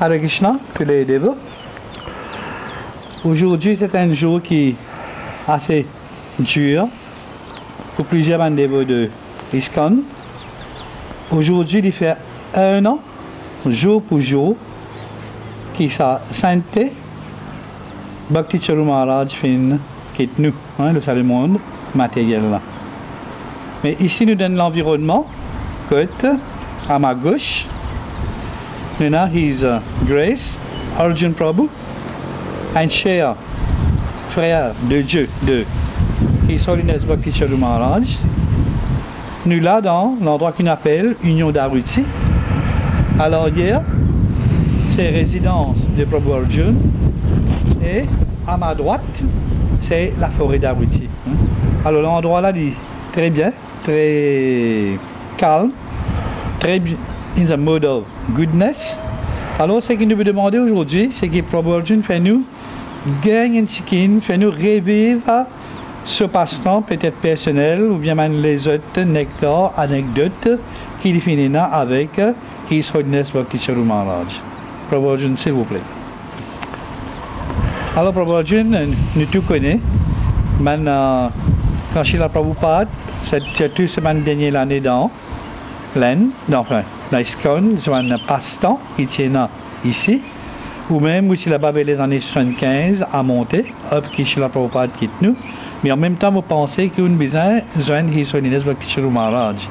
Hare Krishna, tous les dévots. Aujourd'hui, c'est un jour qui est assez dur pour plusieurs dévots de ISKCON. Aujourd'hui, il fait 1 an, jour pour jour, qui sa sainteté, Bhakti Charu Maharaj quitte nous, le salut monde matériel là. Mais ici, nous donne l'environnement, à ma gauche, now His Grace, Arjun Prabhu, un cher frère de Dieu, de His Holiness Bhakti Charu Maharaj. Nous là dans l'endroit qu'on appelle Union d'Aruti. Alors hier, c'est résidence de Prabhu Arjun. Et à ma droite, c'est la forêt d'Aruti. Alors l'endroit là dit très bien, très calme, très bien, in the mode of goodness. Alors ce qu'il nous veut demander aujourd'hui, c'est que Prabhu Arjun fait nous gagner un tikin, fait nous revivre ce passe-temps peut-être personnel ou bien même les autres nectars, anecdotes qu'il finit avec His Holiness Bhakti Charu Maharaj. Prabhu Arjun, s'il vous plaît. Alors Prabhu Arjun, nous tout connaissons. Maintenant, quand Srila Prabhupada, c'est toute semaine dernière l'année dans l'Inde, enfin, l'ISKCON, c'est un passe-temps qui tient ici, ou même aussi là-bas les années 75 à monter, hop, qui Srila Prabhupada quitte nous. Mais en même temps, vous pensez qu'on a besoin de His Holiness Bhakti Charu Maharaj.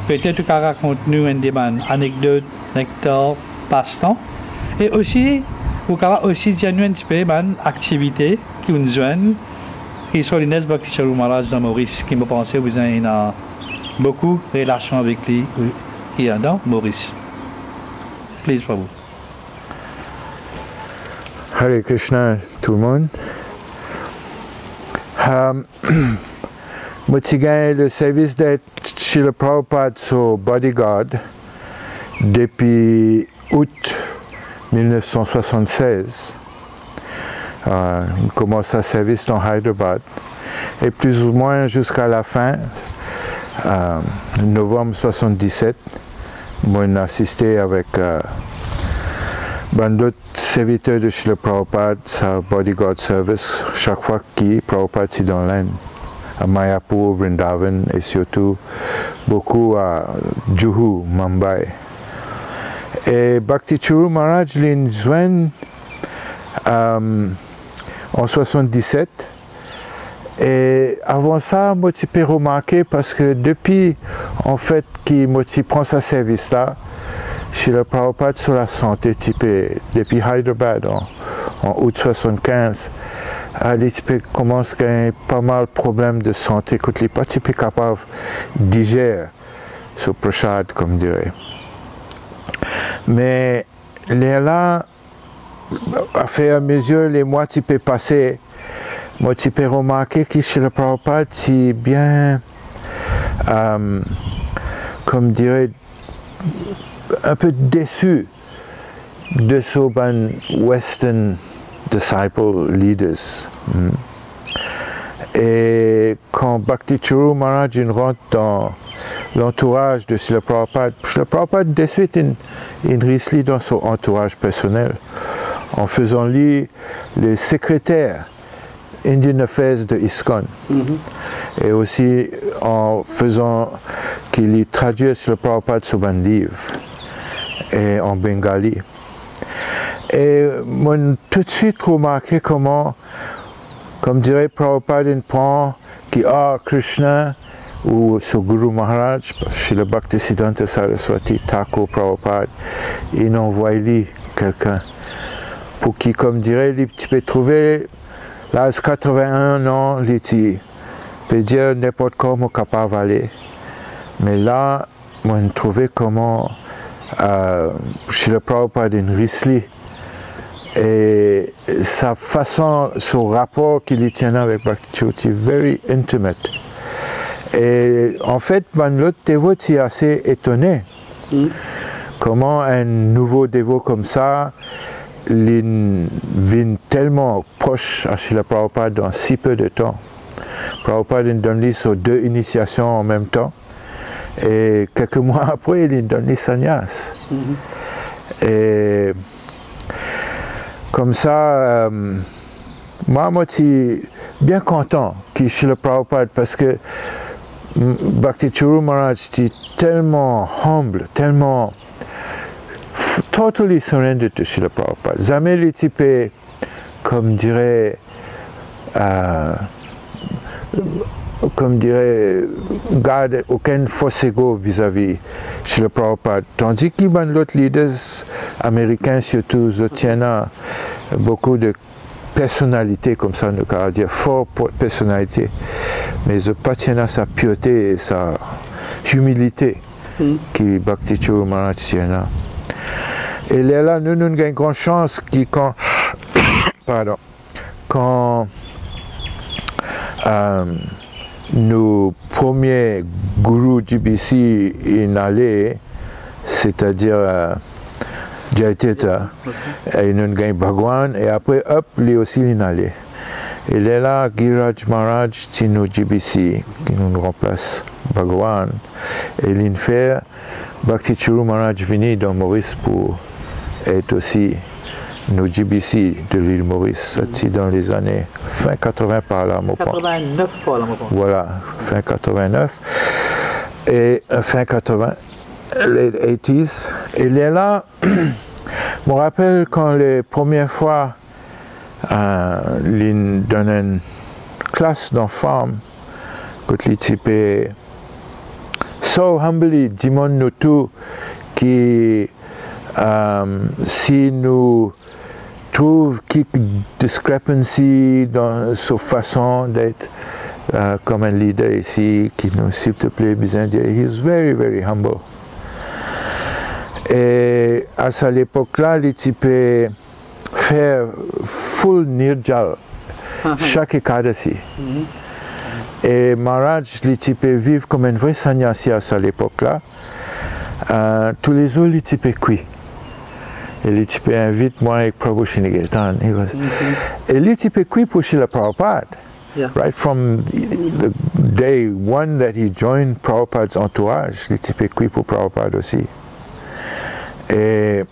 Peut-être qu'on raconte nous une anecdote, nectar, passe-temps. Et aussi, vous pouvez aussi dire nous un petit peu d'activité qui nous joignent. His Holiness Bhakti Charu Maharaj dans Maurice, qui me pensez vous avez beaucoup de relations avec lui dans Maurice. Please, Prabhu. Hare Krishna, tout le monde. Moi, j'ai gagné le service d'être Srila Prabhupada sur bodyguard depuis août 1976. On commence un service dans Hyderabad et plus ou moins jusqu'à la fin, novembre 1977, moi j'ai assisté avec d'autres serviteurs de Srila Prabhupada, sa bodyguard service, chaque fois que Prabhupada est dans l'Inde, à Mayapur, Vrindavan et surtout beaucoup à Juhu, Mumbai. Et Bhakti Charu Maharaj l'a joint en 1977. Et avant ça, moi j'ai pu remarquer parce que depuis en fait qu'il prend ce service là, Srila Prabhupada sur la santé depuis Hyderabad en août 1975, il commence à gagner pas mal de problèmes de santé qu'il n'est pas capable de digérer ce prasad comme dirait. Mais là, à fur et à mesure les mois qui peuvent passer, moi j'ai pu remarquer que Srila Prabhupada est bien, comme dirait, un peu déçu de ce Western disciple leaders. Et quand Bhakti Charu Maharaj rentre dans l'entourage de Srila Prabhupada de suite il risque dans son entourage personnel en faisant lui le secrétaire Indian Affairs de ISKCON et aussi en faisant qu'il traduit Srila Prabhupada sur un livre et en bengali. Et moi tout de suite remarqué comment, comme dirait Prabhupada, il prend qui Krishna ou ce Guru Maharaj, Srila Bhaktisiddhanta Saraswati Thakur Prabhupada, il envoie lui quelqu'un pour qui, comme dirait, tu peux trouver l'âge 81 ans, il peut dire n'importe comment capable d'aller. Mais là, moi je trouvais comment Srila Prabhupada in Risli et sa façon, son rapport qu'il tient avec Bhakti Charu, c'est very intimate. Et en fait, l'autre dévot est assez étonné. Comment un nouveau dévot comme ça vient tellement proche à Srila Prabhupada dans si peu de temps. Prabhupada donne lui sur 2 initiations en même temps. Et quelques mois après, il donne les sannyas. Et Comme ça, moi, je suis bien content qu'il Srila Prabhupada parce que Bhakti Churu Maharaj était tellement humble, tellement totally surrendered to Srila Prabhupada. Jamais il était, comme dirait, garde aucun faux ego vis-à-vis Srila Prabhupada. Tandis qu'il y a d'autres leaders américains, surtout, ils tiennent beaucoup de personnalité, comme ça, on peut dire, forte personnalité, mais ils pas tiennent sa pureté et sa humilité qui Bhakti Churu Maharaj tient. Et là, nous avons une grande chance quand nos premiers gourous GBC sont allés, c'est-à-dire Jayatita, et nous avons gagné Bhagwan, et après, hop, lui aussi il est allé. Et là, Giriraj Maharaj, Tino GBC, qui nous remplace Bhagwan, et l'Infer, Bhakti Churu Maharaj venu dans Maurice pour être aussi nos GBC de l'île Maurice, c'est dans les années fin 80 par là, 89 par là, voilà, fin 89 et fin 80, les 80s. Et là, je me rappelle quand les premières fois, dans une classe d'enfants, quand les types so humbly disent nous tous que si nous trouvons quelques discrepancies dans sa façon d'être comme un leader ici, qui nous, s'il te plaît, besoin de dire, he is very, very humble. Et à cette époque-là, il type faire full nirjal chaque Ekadasi. Et Maharaj, il type vivre comme un vrai sannyasi à cette époque-là. Tous les jours, il type cuit. Et il type invite moi avec Prabhu Shinigatan. Et il type cuit pour Srila Prabhupada. Yeah. Right from the day one that he joined Prabhupada's entourage, il type cuit pour Prabhupada aussi. Et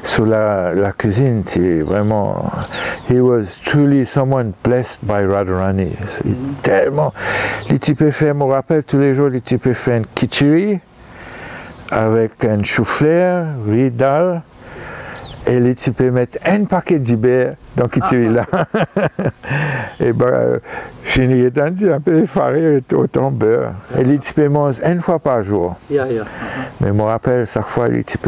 sur la cuisine, c'est vraiment, he was truly someone blessed by Radharani. Tellement, il type fait, je me rappelle tous les jours, il type fait un kichiri avec un chou-fleur, riz dal, et il type mettre un paquet d'hiber dans le kichiri là. Et ben, Shinigatan dit un peu effaré, autant beurre. Et il type mange une fois par jour. Mais je me rappelle, chaque fois, il type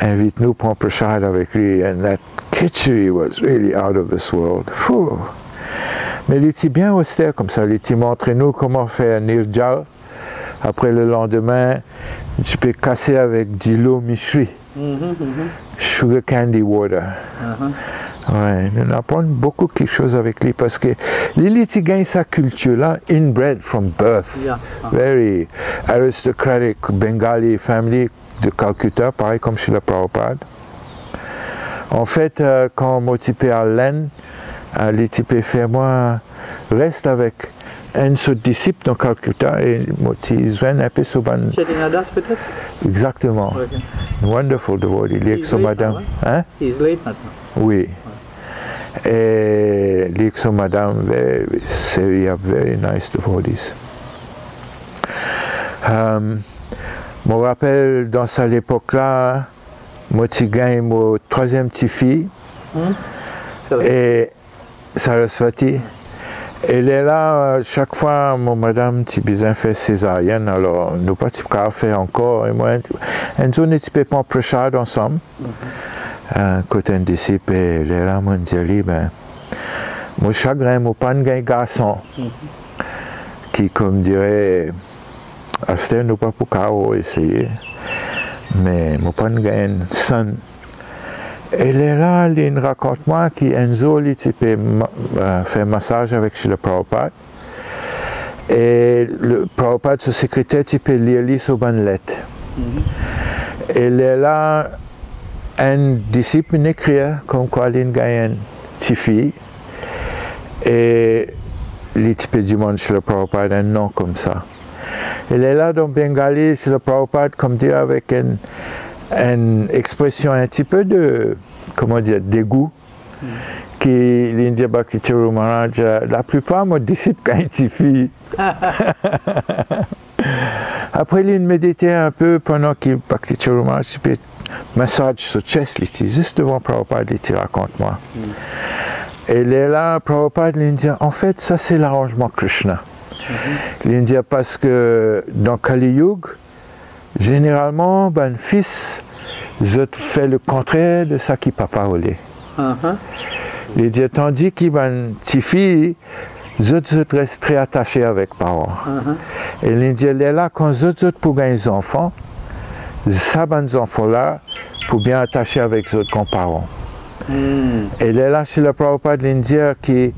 invite nous pour un prashad avec lui, and that kitchery was really out of this world. Fou. Mais il était bien austère comme ça, il était montré nous comment faire nirjal. Après le lendemain, tu peux casser avec de l'eau mishri, sugar candy water. Ouais, nous apprenons beaucoup quelque chose avec lui parce que Lily gagne sa culture là, inbred from birth, very aristocratic Bengali family de Calcutta, pareil comme chez la Prabhupada. En fait, quand moi typé à l'Inde, les typés fait moi reste avec un seul disciple dans Calcutta et moi typé un peu sur ban. Chetinadas peut-être? Exactement. Okay. Wonderful devotee. Il est avec madame. Hein? He is late maintenant. Oui. Et il est avec madame, very serious, very nice devotees. Je me rappelle dans cette époque-là, moi j'ai gagné mon troisième petit-fille, et Saraswati. Elle est là, chaque fois, mon madame, tu as besoin de faire césarienne, alors nous pas qu'à faire encore. Et moi, un jour, nous ne pas prêcher ensemble. Quand un disciple est là, moi, je dis, ben, mon chagrin, mon pas un garçon, qui, comme dirait, Aster nous pas pour essayer, mais mon pas un son. Elle est là, il raconte moi qu'un jour, il peut faire massage avec Srila Prabhupada. Et le Prabhupada, son secrétaire, il peut lire sur une lettre. Elle est là, un disciple écrit comme quoi il gagne une petite fille. Et il peut demander Srila Prabhupada un nom comme ça. Elle est là dans Bengali, Srila Prabhupada, comme dire avec une expression un petit peu de comment dire, dégoût que l'India Bhakti Charu Maharaj, la plupart de mes disciples quand ils font. Après, il méditait un peu pendant que Bhakti Charu Maharaj fait massage sur le chest, il dit juste devant Prabhupada, il raconte-moi. Et là, Prabhupada, il dit, en fait, ça c'est l'arrangement Krishna. Il dit parce que dans Kali Yuga, généralement, ben fils, je fait le contraire de ça qui papa voulait. Il dit, tandis que ben petite fille, je reste très attaché avec parents. Et il dit, là, quand je pour gagner des enfants, ça, ben enfants là, pour bien attacher avec les autres parents. Et là, chez le Prabhupada, il dit que,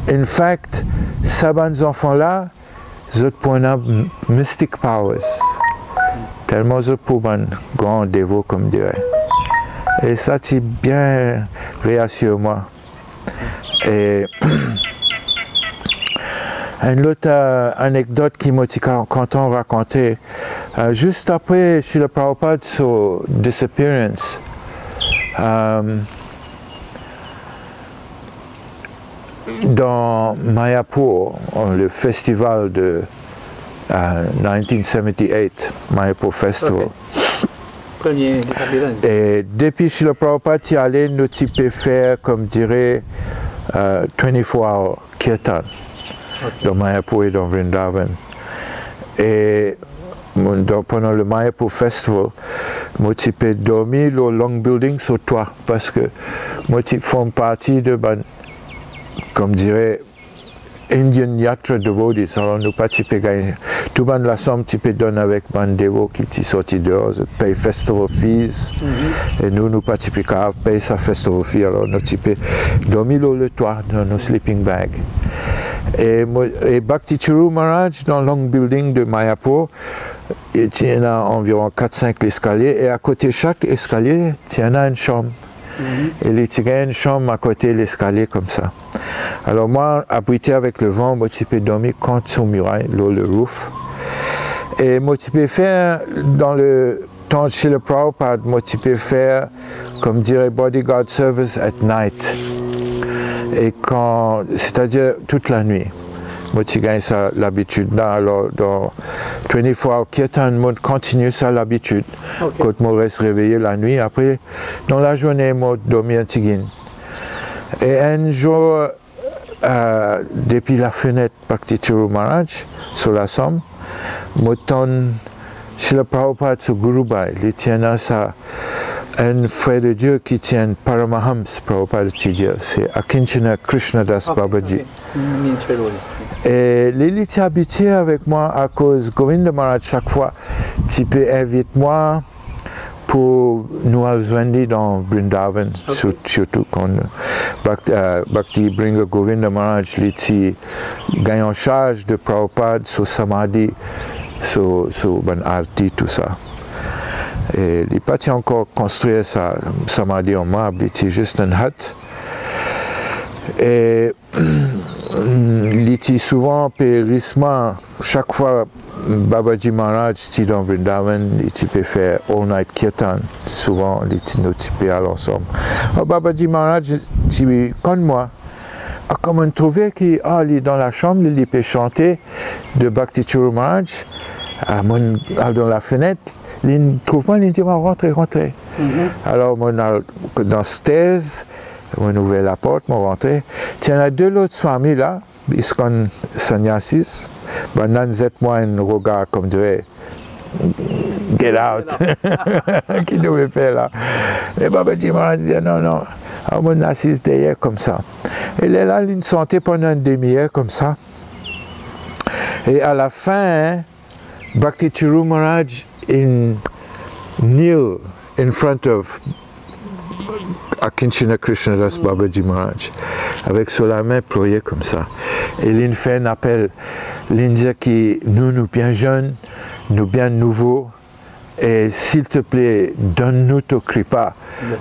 in fact, ça, ben enfants là, je pour une mystic powers. Tellement je pour un grand dévot, comme dirait. Et ça, c'est bien réassure moi. Et une autre anecdote qui m'a content de raconter, juste après, chez le Prabhupada sur Disappearance, dans Mayapur, le festival de 1978, Mayapur Festival. Et depuis que le Prabhupada y allait, nous pouvons faire, comme dirait, 24-hour kirtan dans Mayapur et dans Vrindavan. Et pendant le Mayapur Festival, moi je peux dormir le long building sur toi parce que moi je fais partie de, comme dirait, Indian Yatra Devotees. Alors nous participons, tout le monde la somme tu peux donner avec un dévot qui est sorti dehors, paye festival fees, et nous participons à payer sa festival fee. Alors nous peux dormir le toit dans nos sleeping bags. Et Bhakti Charu Maharaj, dans le long building de Mayapur, il y a environ 4-5 escaliers, et à côté de chaque escalier, il y en a une chambre. Et il y a une chambre à côté de l'escalier comme ça. Alors moi, abrité avec le vent, moi je peux dormir contre son muraille, le roof. Et moi je peux faire, dans le temps chez le Prabhupada, moi je peux faire, comme dirait bodyguard service at night. Et quand, c'est-à-dire toute la nuit. Moi je gagne ça l'habitude là, alors dans 24 hours kirtan, moi continue ça l'habitude. Quand moi reste réveillé la nuit, après dans la journée, moi dormir un petit. Et un jour, depuis la fenêtre Bhakti Charu Maharaj, sur la Somme, moi tourne chez le Prabhupada sur Gurubai. Il tient ça, un frère de Dieu qui tient Paramahams Prabhupada Chidya, c'est Akinchana Krishnadas Babaji. Et il était habitué avec moi à cause Govinda Maharaj chaque fois, tu peux inviter moi pour nous rejoindre dans Vrindavan, surtout quand Bhakti Bringa Govinda Maharaj il gagne en charge de Prabhupada sur Samadhi, sur Arti, tout ça. Et il n'a pas encore construit sa Samadhi en marbre, il était juste une hut. Et il était souvent périssement, chaque fois Babaji Maharaj était dans Vrindavan, il peut faire all night kirtan, souvent il était notifié à l'ensemble. Alors Babaji Maharaj, comme moi, a comme on trouvait qu'il est dans la chambre, il peut chanter de Bhakti Charu Maharaj, dans la fenêtre, il trouve moi, il dit rentrez. Alors moi dans stairs, on ouvert la porte, on rentré. Il y en a deux autres familles là, ils sont sannyasis. Ben, moi un regard comme dirait, get out, qui devait faire là. Et Babaji m'a dit non. Alors on assis derrière comme ça. Et là, il sentait pendant une demi-heure comme ça. Et à la fin, Bhakti Charu Maharaj kneel in front of Akinchana Krishnadas Babaji Maharaj, avec sur la main ployée comme ça. Et il fait un appel, il dit que nous bien jeunes, nous bien nouveaux, et s'il te plaît, donne-nous ton kripa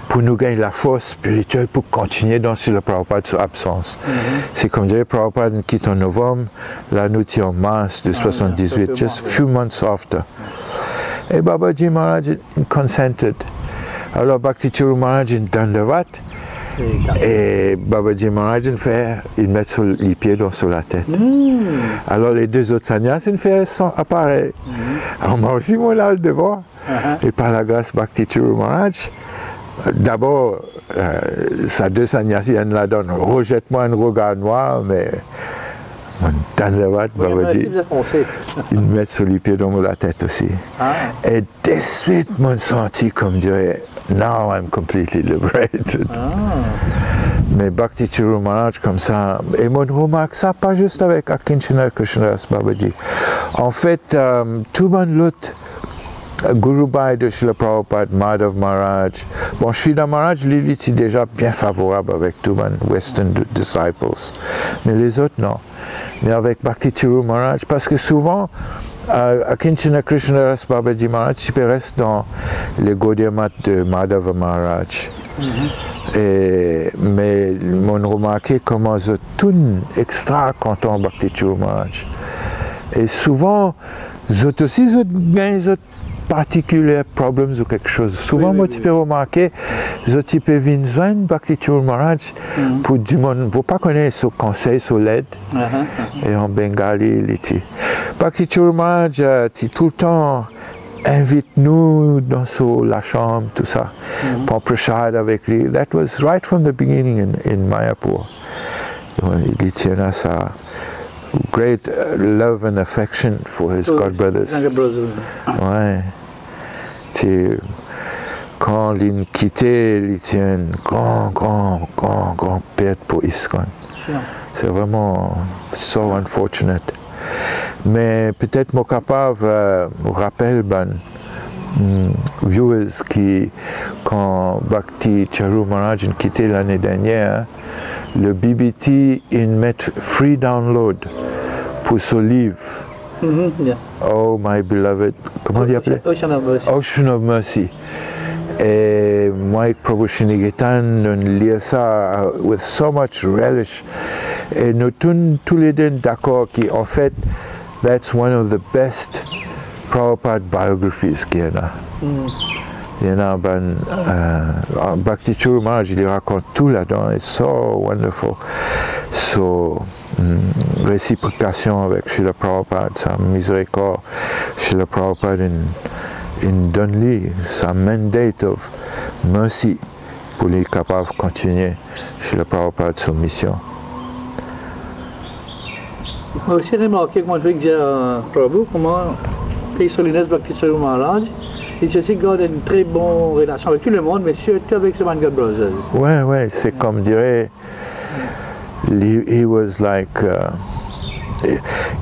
pour nous gagner la force spirituelle pour continuer dans le Prabhupada sur absence. C'est comme dirait Prabhupada quitte en novembre, là nous sommes en mars de 78, just few months after. Et Babaji Maharaj consented. Alors Bhakti Charu Maharaj dandavat et Babaji Maharaj il met les pieds sur la tête. Alors les deux autres sannyasis sont appareils. Alors moi aussi mon là devant et par la grâce Bhakti Charu Maharaj, d'abord sa deux sannyasis elle la donne, rejette-moi un regard noir, mais dandavat Babaji il met sur les pieds dans la tête aussi. Et de suite mon senti comme dirait now I'm completely liberated. Mais Bhakti Charu Maharaj comme ça, et mon remarque ça pas juste avec Akinchana Krishnadas Babaji. En fait, tout le monde l'autre, Guru Bhai de Srila Prabhupada, Madhav Maharaj, bon Sridhar Maharaj, lui était déjà bien favorable avec tout le monde, Western disciples, mais les autres non. Mais avec Bhakti Charu Maharaj, parce que souvent, Akinchana Krishnadas Babaji Maharaj, il reste dans les Gaudiya Math de Madhava Maharaj. Mais on a remarqué comment ils sont tous extra contents Bhakti Charu Maharaj. Et souvent, ils ont aussi des particuliers problèmes ou quelque chose. Souvent, moi, tu peux remarquer, ils peuvent venir Bhakti Charu Maharaj pour du monde, pour pas connaître ce conseil, ce l'aide. Et en Bengali, il dit. Bhakti Charu Maharaj, tout le temps, invite-nous dans la chambre, tout ça, pour prashad avec lui. That was right from the beginning in Mayapur. Il tient sa great love and affection for his god brothers. Ouais. Quand il quittait, il tient grand perte pour ISKCON. C'est vraiment so unfortunate. Mais peut-être mon capable rappelle viewers qui, quand Bhakti Charu Maharaj a quitté l'année dernière, le BBT il met free download pour ce livre. Oh my beloved, comment il appelait? Ocean of Mercy. Ocean of Mercy. Et moi avec Prabhu Shrinigetan, on lit ça with so much relish. Et nous tous les deux d'accord qu'en fait, that's one of the best Prabhupada biographies qu'il y en a. Il y en a Bhakti Charu Maharaj, il raconte tout là-dedans, it's so wonderful. So, réciprocation avec Srila Prabhupada, sa miséricorde, Srila Prabhupada in donne-lui sa mandate of mercy pour les capables de continuer Srila Prabhupada sa mission. On a aussi remarqué, comme je vais dire Prabhu, comment His Holiness Bhakti Charu Maharaj, il aussi garde une très bonne relation avec tout le monde, mais surtout avec ses God Brothers. Ouais, c'est comme dirait, he was like,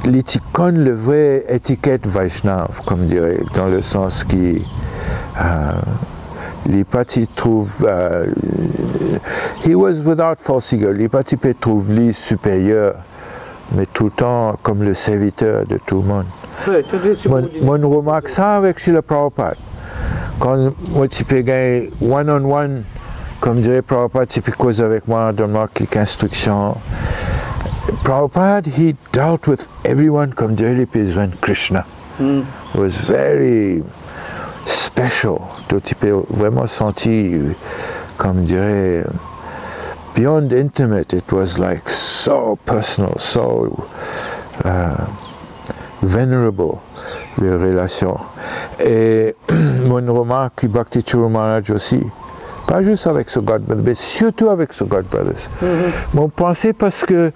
l'étiquette, le vrai étiquette Vaishnav, comme dirait, dans le sens qui, les partis trouvent, he was without false ego, les partis peut trouver lui supérieur, mais tout le temps comme le serviteur de tout le monde. Mon remarque ça avec Srila Prabhupada. Quand moi tu peux gagner one-on-one, comme dirait Prabhupada, tu peux causer avec moi, donne-moi quelques instructions. Prabhupada, he dealt with everyone comme dirait les besoins de Krishna. It was very special. Tu peux vraiment sentir, comme dirait, beyond intimate, it was like so personal, so venerable, les relations. Et mon remarque, Bhakti Charu Maharaj aussi, pas juste avec ce God Brothers, mais surtout avec ce God Brothers. Mon pensée parce que,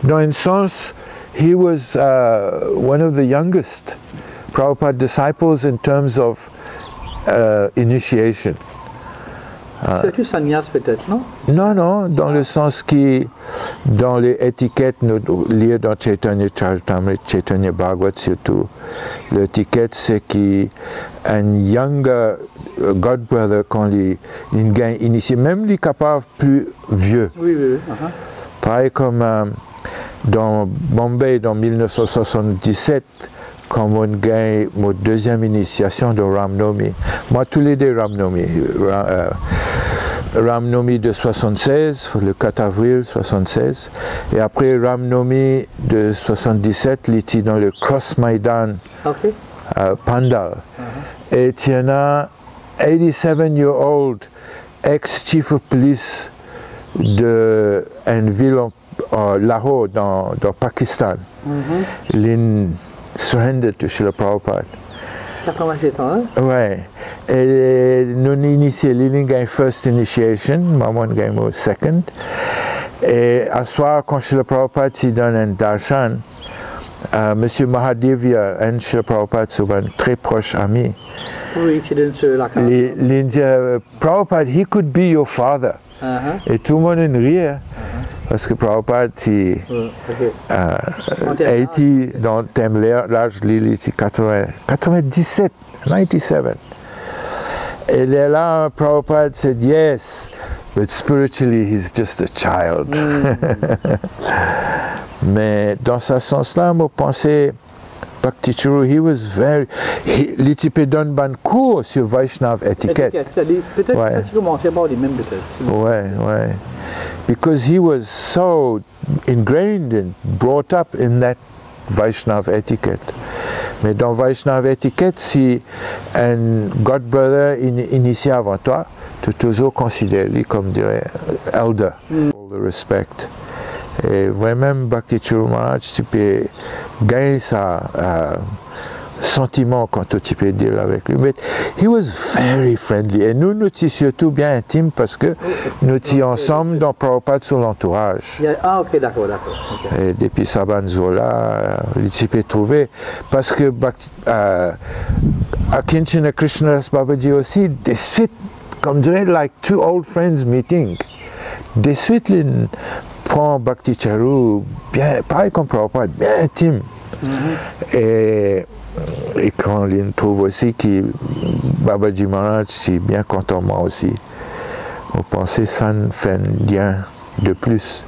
dans un sens, he was one of the youngest Prabhupada disciples in terms of initiation. C'est que sannyas peut-être, non? Non, dans le sens qui, dans les étiquettes, nous lisons dans Chaitanya Charitamrita, Chaitanya Bhagavat surtout, l'étiquette c'est qu'un younger God brother, quand il gagne initié, même les capables plus vieux. Oui. Pareil comme dans Bombay, dans 1977, quand on gagne mon deuxième initiation de Ramnomi. Moi, tous les deux Ramnomi. Ramnomi de 76, le 4 avril 76, et après Ramnomi de 77, il était dans le Cross Maidan Pandal. Et il y en a 87-year-old ex-chief of police de une ville Lahore dans Pakistan. Il surrendered to Srila Prabhupada. 87 ans, hein? Ouais. Et nous initiés, il a first initiation, maman a second. Et à soir, quand Srila Prabhupada s'y donne un darshan, Monsieur Mahadevia et Srila Prabhupada sont très proches amis. Oui, c'est dans ce lac. Il dit, Prabhupada, he could be your father. Et tout le monde riait. Parce que Prabhupada a été dans l'âge de 97, 97. Et là, Prabhupada said, yes, but spiritually he's just a child. Mais dans ce sens-là, moi pensais, Bhakti Charu, he was very, il peut donner un cours sur Vaishnav etiquette. Peut-être que ça a commencé par les mêmes peut-être. Ouais, ouais. Because he was so ingrained and brought up in that Vaishnav etiquette. Mais dans Vaishnav etiquette, si un godbrother initié avant toi, tu toujours considéré comme dirais elder, all the respect. Et vraiment, Bhakti Charu Maharaj, tu peux gagner sa sentiment quand tu peux dire avec lui. Mais he was very friendly. Et nous étions surtout bien intimes parce que nous étions ensemble dans Prabhupada sur l'entourage. Ah, ok, d'accord, d'accord. Okay. Et depuis Saban Zola, il peut trouver. Parce que à Kinchana Krishnadas Babaji aussi, de suite, comme dirait, like two old friends meeting. De suite, il prend Bhakti Charu, bien, pareil comme Prabhupada, bien intime. Et quand il trouve aussi que Babaji Maharaj est bien content moi aussi. On pensait que ça ne fait rien de plus.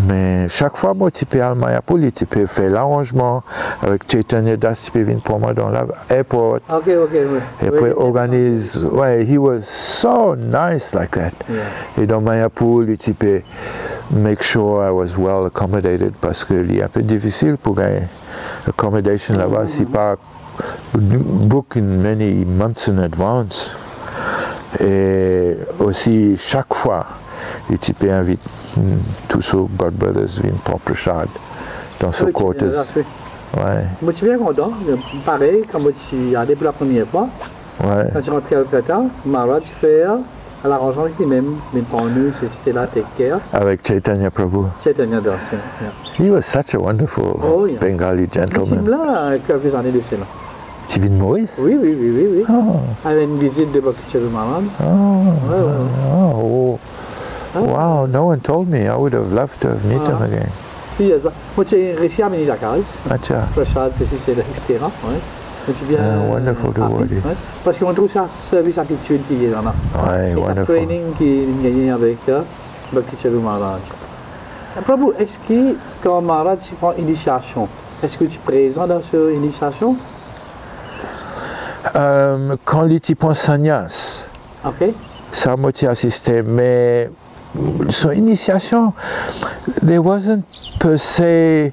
Mais chaque fois, moi, tu peux aller à Mayapur, tu peux faire l'arrangement avec Chaitanya Das, tu peux venir pour moi dans l'aéroport. Ok, ok, oui. Et puis organise. Ouais, he was so nice like that. Yeah. Et dans Mayapur, tu peux make sure I was well accommodated parce qu'il est un peu difficile pour gagner accommodation là-bas, si pas book in many months in advance. Et aussi, chaque fois, tu peux inviter tous ces God Brothers viennent pour Prashad dans ce quarters. Ouais. Moi, je suis bien content. Pareil, quand je suis allé pour la première fois, ouais. Quand je suis rentré à Calcutta, Maharaj fait à l'arrangement avec lui-même. Mais pour nous, c'est là, take care. Avec Chaitanya Prabhu. Chaitanya Das. Yeah. He was such a wonderful Bengali gentleman. Il là quelques années de cela. Tu vis de Maurice? Oui, oui, oui, oui. Oui. Oh. Avec une visite de Bhakti Charu Maharaj. Oh. Ouais, ouais. Oh. Wow, no one told me. I would have loved to have met him again. Puis, moi, j'ai réussi à venir à la case. Prashad, c'est etc. C'est bien. Wonderful to voir. Parce qu'on trouve ça service attitude qui est là. Ouais, wonderful. C'est un training qui est gagné avec Bhakti Charu Maharaj. Prabhu, est-ce que quand Maharaj prend initiation, est-ce que tu es présent dans cette initiation? Quand il prend sannyas, ça m'a assisté, mais son initiation, there wasn't per se,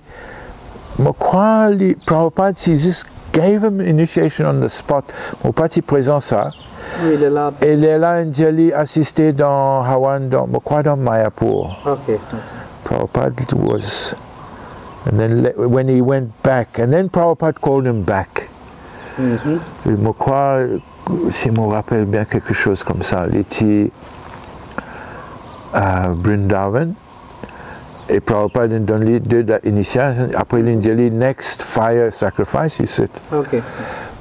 je crois, Prabhupada, he just gave him initiation on the spot. Mon parti présent ça. Oui, il est là. Et il est là, Anjali assisté dans Hawan, je crois dans Mayapur. Okay. Prabhupada was, and then when he went back, and then Prabhupada called him back. Je crois, si je me rappelle bien quelque chose comme ça, il était à Vrindavan et Prabhupada a donné deux initiations. Après il a dit next fire sacrifice, il said.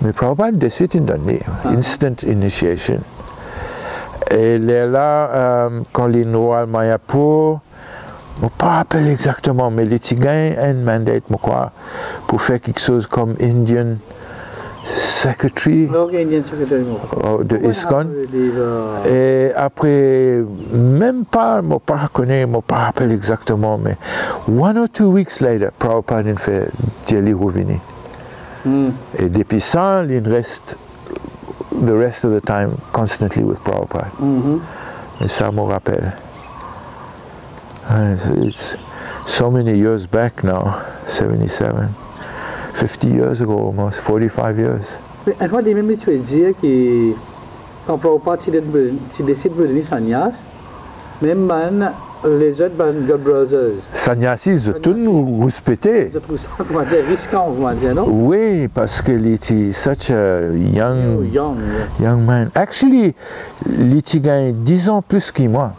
Mais Prabhupada de suite il a donné instant initiation. Et il est là quand il est à Mayapur. Je ne me rappelle exactement, mais il a gagné un mandate, je crois, pour faire quelque chose comme Indian secretary de ISKCON. Et après, même pas, je ne me rappelle exactement, mais 1 or 2 weeks later, Prabhupada a fait Delhi revenu. Et depuis ça, il reste the rest of the time constantly with Prabhupada. Et ça me rappelle. It's so many years back now, 77. 50 years ago almost, 45 years. Mais une fois, tu as dit que quand Prabhupada décide de devenir sannyas, même les autres God Brothers. Sannyasis, tout nous respectaient. Je trouve ça, comment dire, risquant, comment dire, non? Oui, parce qu'il était such a young man. Actually, il gagne 10 ans plus que moi.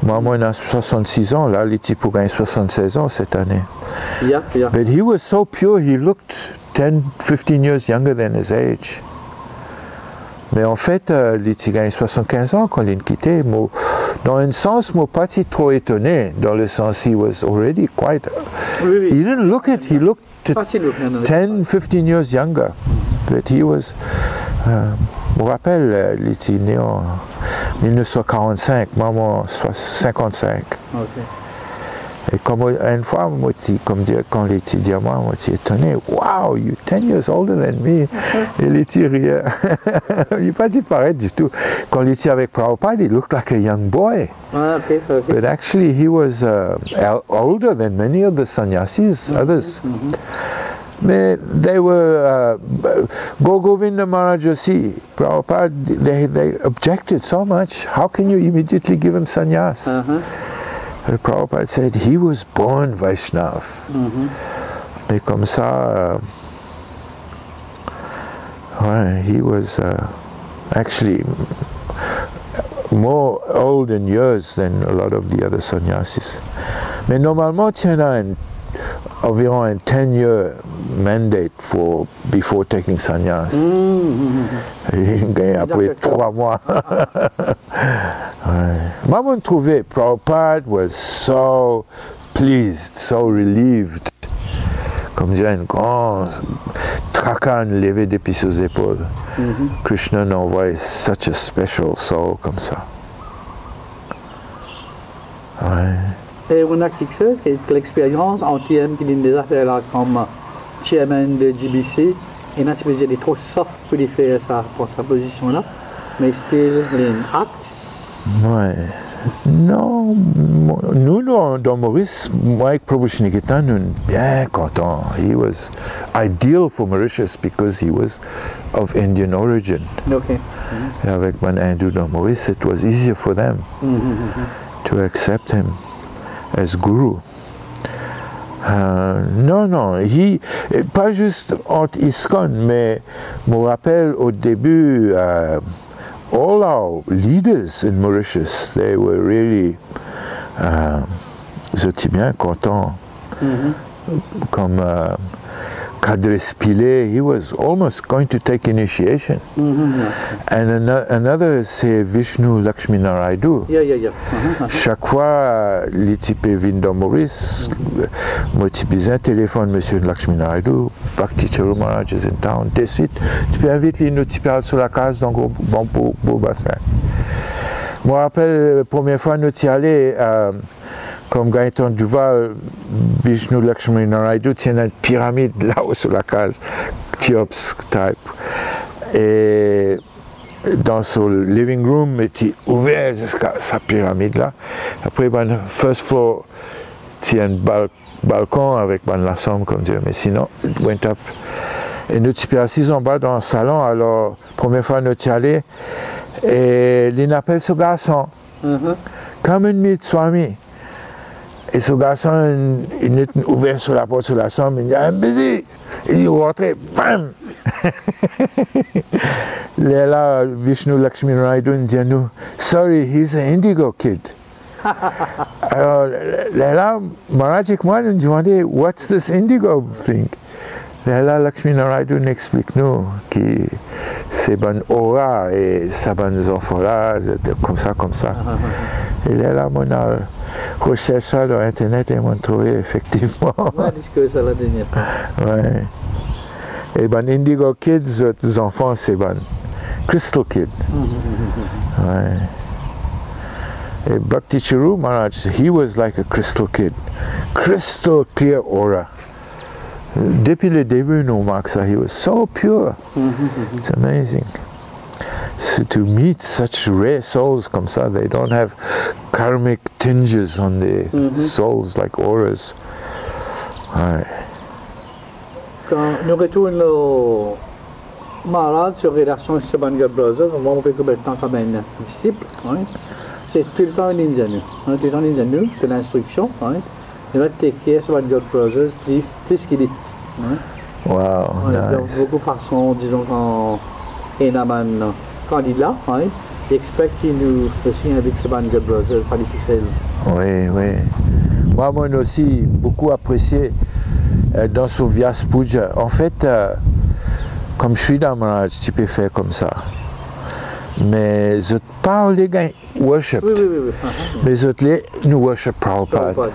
Moi, j'ai 66 ans, là, il était pour gagner 76 ans cette année. Yeah. But he was so pure, he looked 10, 15 years younger than his age. Mais en fait, il a 75 ans quand il a quitté. Dans un sens, je ne suis pas trop étonné. Dans le sens, he was already quite... Oui. He didn't look it. He looked 10, 15 years younger. But he was... je me rappelle, il était né en 1945, maman 55. Okay. Et comme une fois, quand il était diamant, moi, j'étais étonné. Wow, you're 10 years older than me. Il était rien. Il n'est pas dit pareil du tout. Quand il était avec Prabhupada, il looked like a young boy. Okay. But actually, he was older than many of the sannyasis, others. Mais they were, Govinda Maharaj aussi, Prabhupada, they objected so much. How can you immediately give him sannyas? Prabhupada said he was born Vaishnav. Mais comme ça, he was actually more old in years than a lot of the other sannyasis. Mais normalement, il y en a environ un 10-year mandate before taking sannyas. Il gagne après 3 mois. Moi, je trouvais Prabhupada was so pleased, so relieved. Comme dirait un grand tracas levé depuis ses épaules. Krishna nous envoie such a special soul comme ça. Et on a quelque chose, l'expérience en TM qui dit des affaires là comme chairman de GBC, et là, c'est trop soft pour lui faire ça, pour sa position là, mais still un acte. Ouais. Non, nous dans Maurice, moi avec Prabhu Shri-Niketan, nous sommes bien contents. He was ideal for Mauritius because he was of Indian origin. Okay. Et avec mon hindou dans Maurice, it was easier for them to accept him as guru. Non, pas juste entre ISKCON, mais je me rappelle au début, all our leaders in Mauritius, they were really, ils étaient bien contents. Comme Kadris Pillay, he was almost going to take initiation. And another, c'est Vishnu Lakshmi Naraidu. Yeah. Chaque fois, les types viennent dans Maurice, moi tu besoin téléphone Monsieur Lakshmi Naraidu, Bhakti Charu Maharaj is in town. De suite, tu peux inviter les types sur la case dans le bon bassin. Je me rappelle la première fois nous y allés, comme Gaëtan Duval, Vishnu Lakshmi Naraidu tient une pyramide là-haut sur la case, Cheops type. Et dans son living room, il était ouvert jusqu'à sa pyramide là. Après, le first floor, il y a un balcon avec la somme, comme dire, mais sinon, it went up. Et nous étions assis en bas dans le salon, alors, première fois nous y allés, et il appelle ce garçon, come and meet Swami. Et ce garçon, il est ouvert sur la porte sur la chambre, il dit, I'm busy. Il est rentré, bam. Là, Vishnu Lakshmi Naraidu dit à nous, sorry, he's an indigo kid. Alors, là, Maharaj et moi nous demandons, what's this indigo thing? Là, Lakshmi Naraidu nous explique nous que c'est bonne aura et ça bonne enfants là, comme ça. Et là, mon recherche ça dans Internet et m'ont trouvé effectivement. Ça la dernière fois. Ouais. Et ben Indigo Kids, les enfants, c'est ben Crystal Kid. Ouais. Et Bhakti Charu Maharaj, he was like a crystal kid. Crystal clear aura. Depuis le début, nous remarquons ça, he was so pure. It's amazing. So to meet such rare souls comme ça, they don't have karmic tinges on their souls like auras. Ouais. Quand nous retournons Maharaj, sur relation avec Subhangad Brothers, on voit un peu combien de temps comme un disciple. Hein. C'est tout le temps un ingénieur. Hein, tout le temps un ingénieur, c'est l'instruction. Hein. Il va take care Subhangad Brothers, dit ce qu'il dit. Hein. Wow, Donc, nice. beaucoup de façons, disons, quand il y a un candidat, hein, il expecte qu'il nous signe avec Subhangad Brothers, pas les ficelles. Oui, oui. Moi aussi, beaucoup apprécié dans ce Vyas Puja. En fait, comme je suis dans Maharaj, tu peux faire comme ça. Mais je parle les gens worship. Oui. Mais je nous worship Prabhupada.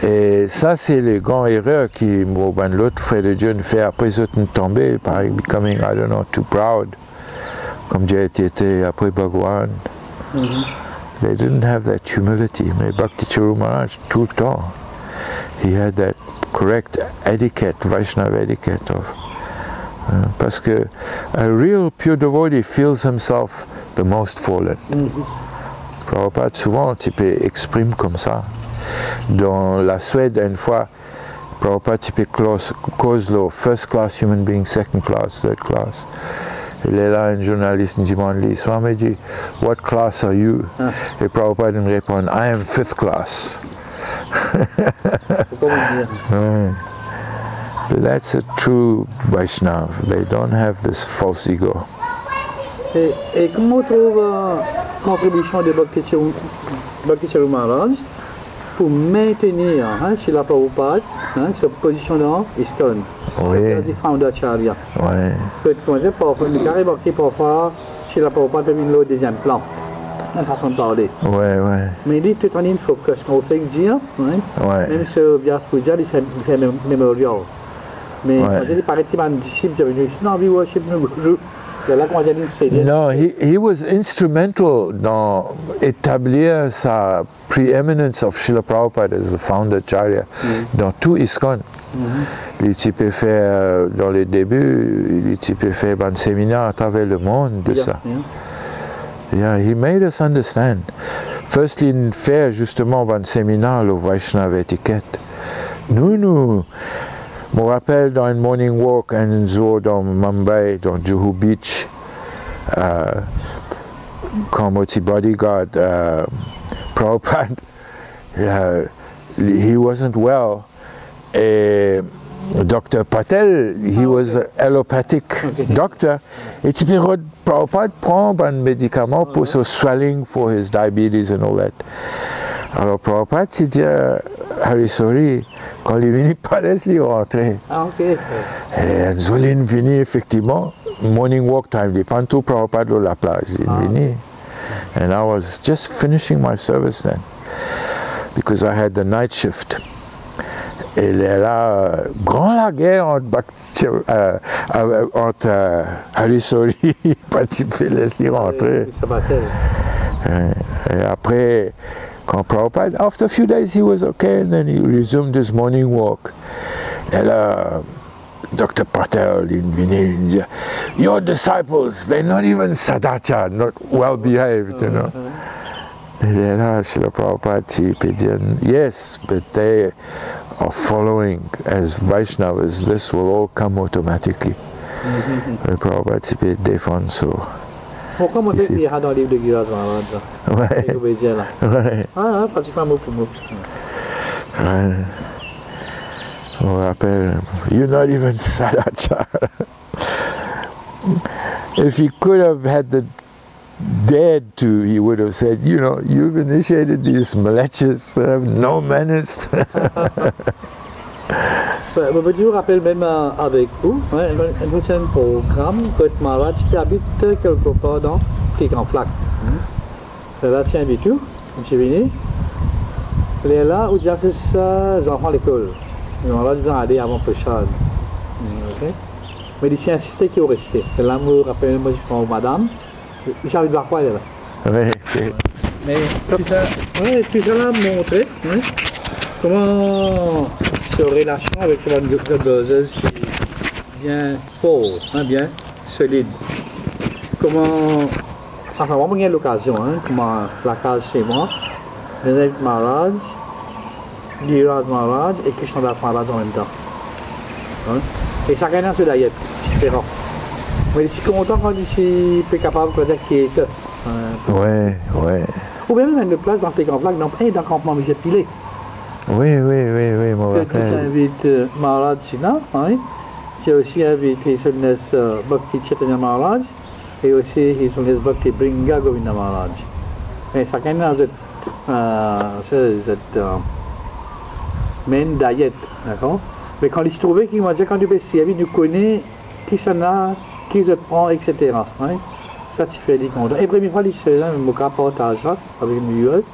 Et ça, c'est les grands erreurs qui l'autre frère de Dieu nous fait. Après, ils sont tombés par becoming, I don't know, too proud. Comme Dieu était après Bhagwan. They didn't have that humility. Mais Bhakti Charu Maharaj, tout le temps, he had that correct etiquette, Vaishnava etiquette of. Parce que a real pure devotee feels himself the most fallen. Prabhupada souvent tu peux exprimer comme ça. Dans la Suède, une fois, Prabhupada tu peux cause le first class human being, second class, third class. Il est là, un journaliste me demande, Swamiji, what class are you? Et Prabhupada me répond, I am fifth class. That's a true Vaishnava. They don't have this false ego. Et comment on trouve la contribution de Bhakti Charu Maharaj pour maintenir chez la Prabhupada cette position dans ISKCON? Oui. C'est Foundercharya. Oui. Comme je disais, parfois, le carré parfois chez la Prabhupada peut venir au deuxième plan. Une façon de parler. Ouais. Mais il dit tout en une focus. Quand on fait dire, même ce Vyas Puja, il fait mémorial. Mais quand il paraît qu'il y a un disciple qui est venu, non, we worship nous. Là, quand il dit, no, he was instrumental dans établir sa preeminence of Srila Prabhupada as the founder Acharya dans tout ISKCON. Il peut faire, dans les débuts, il peut faire un séminaire à travers le monde de ça. Yeah, he made us understand. Firstly, il fait justement un séminaire au Vaishnava etiquette. Nous, je me rappelle dans un morning walk, un jour dans Mumbai, dans Juhu Beach, comme petit bodyguard, Prabhupada, he wasn't well. Et Dr. Patel, he was an allopathic doctor. Et tu peux Prabhupada prendre un médicament pour ce swelling for his diabetes and all that. Alors Prabhupada s'est dit Harisori, quand il est venu, pas laisse-lui rentrer. Et Anzolin est venu effectivement, morning walk time, il prend tout Prabhupada dans la plage, il est venu. And I was just finishing my service then, because I had the night shift. Et il est là, grand la guerre entre Harisori et Patipe, laisse-lui rentrer. Et après, quand Prabhupada, after a few days he was okay, and then he resumed his morning walk. Et là, Dr. Patel, il dit, your disciples, they're not even sadhacha, not well behaved, you know. Il est là, Srila Prabhupada, il peut dire, yes, but they are following as Vaishnavas, this will all come automatically. Et Prabhupada, il peut défendre ça. Pourquoi on fait dans le livre de Giriraj Maharaj? Ouais. Ah, pratiquement mot pour mot. Ouais. Je me rappelle, you're not even Sadachara. If he could have had the dared to, he would have said, you know, you've initiated these malechas that have no manners. Je vous rappelle même avec vous, un prochain programme que Maharaj habite quelque part dans Flic-en-Flac. Là, tu invites tout, tu es venu. Il est là où j'ai assisté les enfants à l'école. Maharaj vient aller avant Prashad. Mais il s'est insisté qu'il est resté. Là, je me rappelle, moi, je prends madame. J'ai envie de voir quoi elle est là. Oui. Mais puis ça l'a montré comment cette relation avec le Brothers c'est bien fort, bien solide. Comment, enfin moi j'ai eu l'occasion, comment la case chez moi, Vinayak Maharaj, Giriraj Maharaj et Krishnadas Maharaj en même temps. Et chacun a ce diète différent. Mais je suis content quand je suis capable de dire qu'il est. Ouais. Ou même une place dans tes campements, dans un campement, mais j'ai pilé. Oui, je me rappelle. J'invite Maharaj Sina, j'ai aussi invité Sulnes Bhakti Chaitanya Maharaj et aussi Sulnes Bhakti Bringa Govinda Maharaj. Et chacun a cette main diet, d'accord? Mais quand il se trouvait, il m'a dit quand tu peux servir, tu connais qui s'en a, qui se prend, etc. Ça, tu fais des comptes. Et première fois, il se faisait un partage ça avec une US.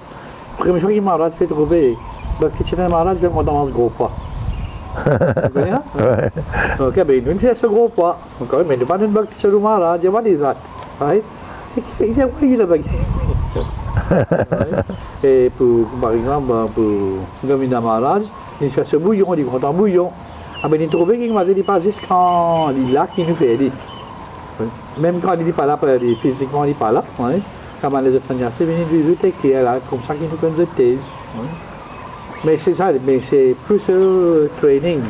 Première fois qu'il m'a fait trouver, Bhakti Chaitanya Maharaj, je vais dans ce gros poids. Tu connais ça? Ouais. Ok, ben il fait ce gros poids. Okay, mais il pas de Bhakti Chaitanya Maharaj, what is that? Right? Il dit, why you never gave me? Et par exemple, pour Govinda Maharaj, il fait ce bouillon, il compte en bouillon. Ah ben il trouvait qu'il m'a dit pas juste quand il est là qu'il nous fait dit. Même quand il n'est pas là, physiquement il n'est pas là. Quand les autres sanyassis viennent du take là, comme ça qu'ils nous connaissent des thèses. Mais c'est ça, mais c'est plus training.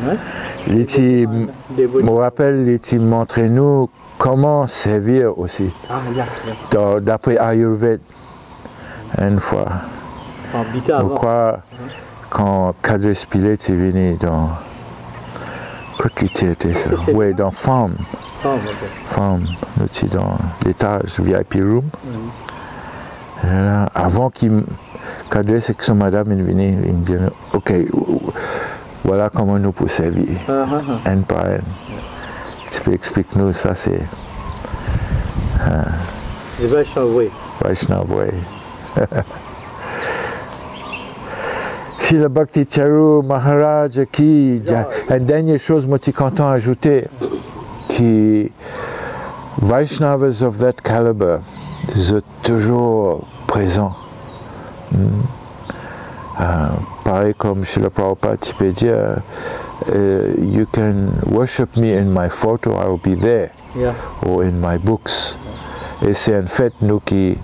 Je me rappelle, il montre-nous comment servir aussi. D'après Ayurveda, une fois. Je crois quand Kadris Pilet est venu dans. Oui, dans Farm. Farm, dans l'étage VIP room. Là, avant qu'il Kadris et son madame est venu, il dit ok, voilà comment nous pouvons servir. Un par un. Tu peux expliquer nous ça, c'est. C'est Vaishnav Way. Vaishnav Way. Srila Bhakti Charu Maharaj qui, une dernière chose, moi je suis content d'ajouter, que Vaishnavas of that caliber sont toujours présents. Pareil comme Srila Prabhupada, tu peux dire, you can worship me in my photo, I will be there, or in my books. Et c'est en fait nous qui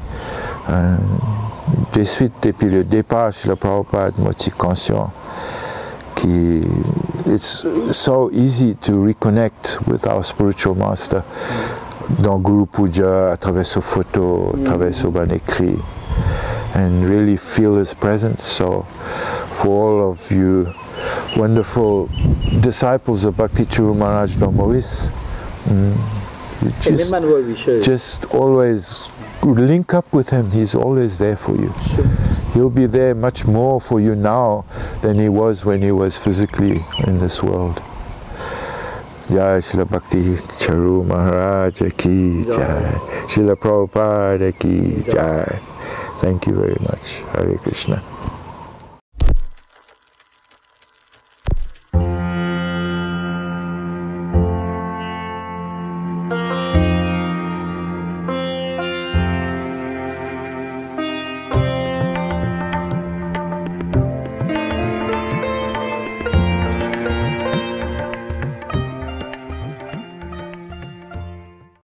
de suite, depuis le départ chez le Prabhupada, moi je suis conscient que it's so easy to reconnect with our spiritual master dans Guru Puja, à travers ses photos, à travers ses ban écrits, and really feel his presence. So, for all of you wonderful disciples of Bhakti Charu Maharaj Don Maurice, just always link up with him. He's always there for you. Sure. He'll be there much more for you now than he was when he was physically in this world. Jai Srila Bhakti Charu Maharaj ki jai. Srila Prabhupada ki jai. Thank you very much. Hare Krishna.